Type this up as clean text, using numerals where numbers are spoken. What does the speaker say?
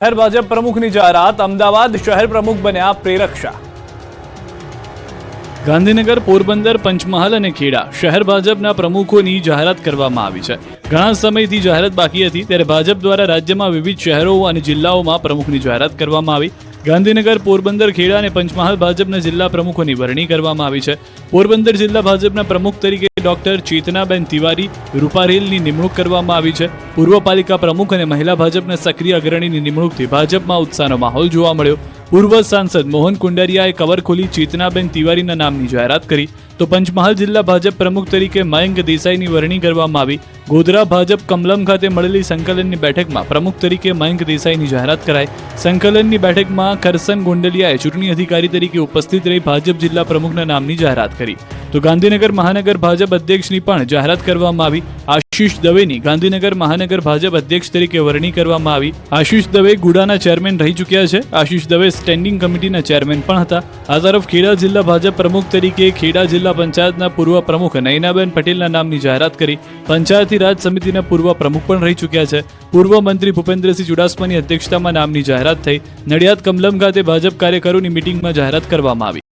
શહેર ભાજપ પ્રમુખની જાહેરાત, અમદાવાદ શહેર પ્રમુખ બન્યા પ્રેરક શાહ। ગાંધીનગર, પોરબંદર, પંચમહાલ અને ખેડા શહેર ભાજપના પ્રમુખોની જાહેરાત કરવામાં આવી છે। ઘણા સમયથી જાહેરાત બાકી હતી, ત્યારે ભાજપ દ્વારા રાજ્યમાં વિવિધ શહેરો અને જિલ્લાઓમાં પ્રમુખની જાહેરાત કરવામાં આવી। ગાંધીનગર, પોરબંદર, ખેડા અને પંચમહાલ ભાજપના જિલ્લા પ્રમુખોની વરણી કરવામાં આવી છે। પોરબંદર જિલ્લા ભાજપના પ્રમુખ તરીકે ડોક્ટર ચેતનાબેન તિવારી રૂપારેલની નિમણૂક કરવામાં આવી છે। પૂર્વ પાલિકા પ્રમુખ અને મહિલા ભાજપના સક્રિય અગ્રણીની નિમણૂકથી ભાજપમાં ઉત્સાહનો માહોલ જોવા મળ્યો। પૂર્વ સાંસદ મોહન કુંડારિયાએ કવર ખોલી ચેતનાબેન તિવારીના નામની જાહેરાત કરી, તો પંચમહાલ જિલ્લા ભાજપ પ્રમુખ તરીકે મયંક દેસાઈની વરણી કરવામાં આવી। ગોધરા ભાજપ કમલમ ખાતે મળેલી સંકલનની બેઠકમાં પ્રમુખ તરીકે મયંક દેસાઈની જાહેરાત કરાઈ। સંકલનની બેઠકમાં કરસન ગોંડલિયાએ ચૂંટણી અધિકારી તરીકે ઉપસ્થિત રહી ભાજપ જિલ્લા પ્રમુખના નામની જાહેરાત કરી, તો ગાંધીનગર મહાનગર ભાજપ અધ્યક્ષની પણ જાહેરાત કરવામાં આવી। આશિષ દવેની ગાંધીનગર મહાનગર ભાજપ અધ્યક્ષ તરીકે વરણી કરવામાં આવી। આશિષ દવે ગુડાના ચેરમેન રહી ચૂક્યા છે। આશિષ દવે સ્ટેન્ડિંગ કમિટીના ચેરમેન પણ હતા। આ તરફ ખેડા જિલ્લા ભાજપ પ્રમુખ તરીકે ખેડા જિલ્લા પંચાયતના પૂર્વ પ્રમુખ નયનાબેન પટેલના નામની જાહેરાત કરી। પંચાયતી રાજ સમિતિના પૂર્વ પ્રમુખ પણ રહી ચૂક્યા છે। પૂર્વ મંત્રી ભૂપેન્દ્રસિંહ ચુડાસમાની અધ્યક્ષતામાં નામની જાહેરાત થઈ। નડિયાદ કમલમ ખાતે ભાજપ કાર્યકરોની મિટિંગમાં જાહેરાત કરવામાં આવી।